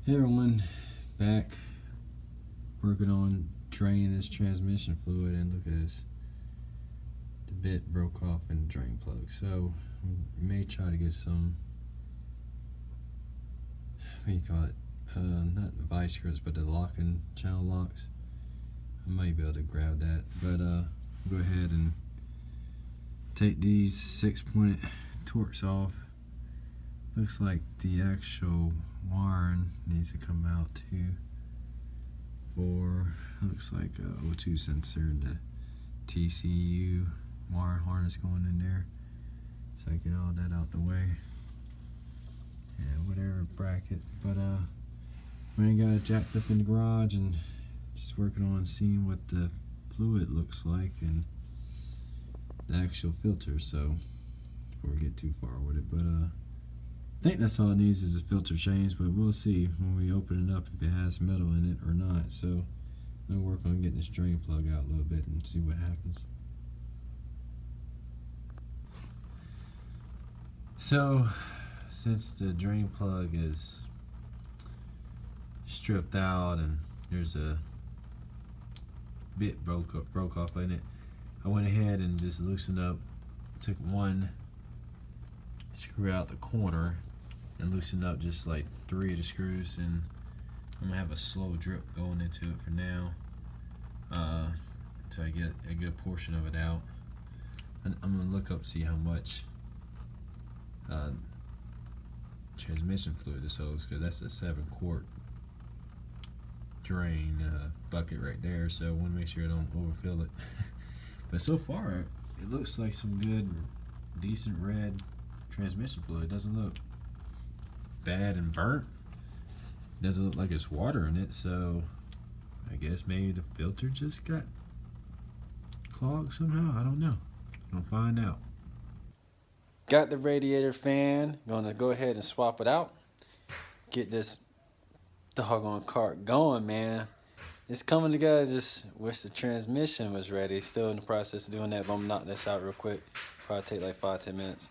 Hey everyone, back working on draining this transmission fluid, and look at this. The bit broke off in the drain plug, so I may try to get some, what do you call it, not vice grips, but the locking channel locks. I might be able to grab that, but go ahead and take these 6-pointed Torx off. Looks like the actual wiring needs to come out too. Looks like a O2 sensor and the TCU wire harness going in there. So I get all that out the way. And whatever bracket. But when I got it jacked up in the garage and just working on seeing what the fluid looks like and the actual filter. So before we get too far with it, but I think that's all it needs is a filter change, but we'll see when we open it up if it has metal in it or not. So I'm going to work on getting this drain plug out a little bit and see what happens. So since the drain plug is stripped out and there's a bit broke off in it, I went ahead and just loosened up, took one screw out the corner and loosened up just like 3 of the screws, and I'm gonna have a slow drip going into it for now until I get a good portion of it out. And I'm gonna look up, see how much transmission fluid this holds, because that's a 7-quart drain bucket right there, so I want to make sure I don't overfill it. But so far it looks like some good decent red transmission fluid. It doesn't look bad and burnt. Doesn't look like it's water in it, so I guess maybe the filter just got clogged somehow. I don't know. I'll find out. Got the radiator fan. Gonna go ahead and swap it out. Get this doggone cart going, man. It's coming together. Just wish the transmission was ready. Still in the process of doing that, but I'm gonna knock this out real quick. Probably take like 5-10 minutes.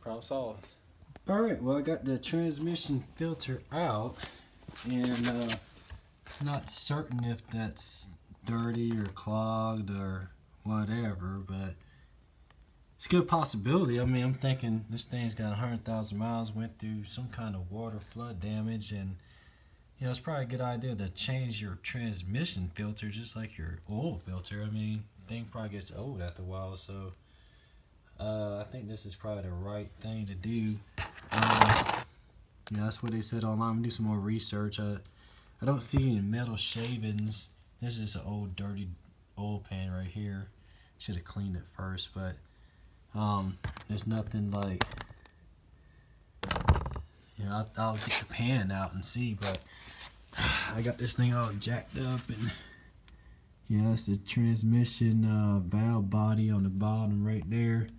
Problem solved. Alright, well I got the transmission filter out, and not certain if that's dirty or clogged or whatever, but it's a good possibility. I mean, I'm thinking this thing's got 100,000 miles, went through some kind of water flood damage, and you know, it's probably a good idea to change your transmission filter just like your oil filter. I mean, the thing probably gets old after a while, so I think this is probably the right thing to do. You know, that's what they said online. I'm gonna do some more research. I don't see any metal shavings. This is an old dirty oil pan right here. Should have cleaned it first, but there's nothing like, you know, I'll get the pan out and see, but I got this thing all jacked up, and yeah, that's the transmission valve body on the bottom right there.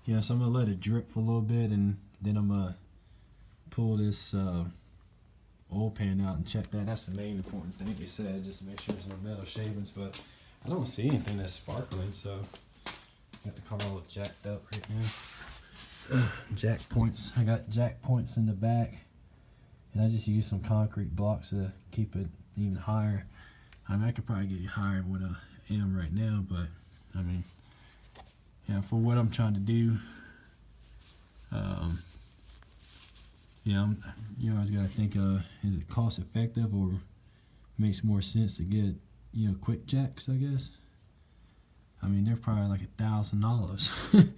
Yeah, so I'm gonna let it drip for a little bit, and then I'm gonna pull this oil pan out and check that. That's the main important thing they said, just to make sure there's no metal shavings, but I don't see anything that's sparkling, so got the car all jacked up right now. Jack points. I got jack points in the back, and I just use some concrete blocks to keep it even higher. I mean, I could probably get it higher than what I am right now, but I mean, yeah, for what I'm trying to do, you always got to think, is it cost effective, or makes more sense to get, you know, quick jacks, I guess. I mean, they're probably like $1,000,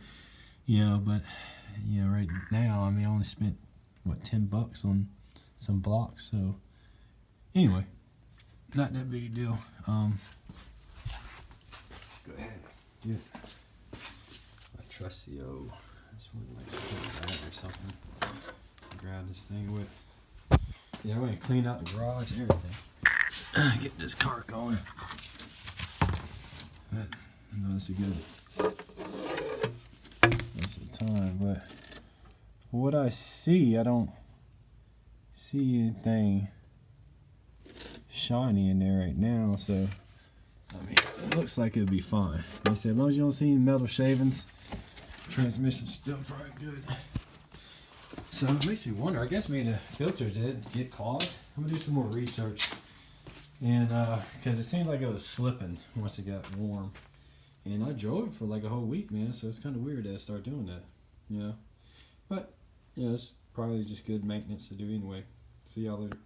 you know, but you know, right now, I mean, I only spent what, $10 on some blocks, so anyway, not that big a deal. Go ahead, get my trusty old, this one likes to put it out or something. Grab this thing with. Yeah, we're gonna clean out the garage and everything. Get this car going. But, you know, it's a good waste of time, but for what I see, I don't see anything shiny in there right now, so I mean, it looks like it'll be fine. Like I said, as long as you don't see any metal shavings, transmission's still probably good. So it makes me wonder, I guess maybe the filter did get clogged. I'm gonna do some more research, and because it seemed like it was slipping once it got warm, and I drove it for like a whole week, man, so it's kind of weird that I started doing that, you know, but you know, it's probably just good maintenance to do anyway. See y'all later.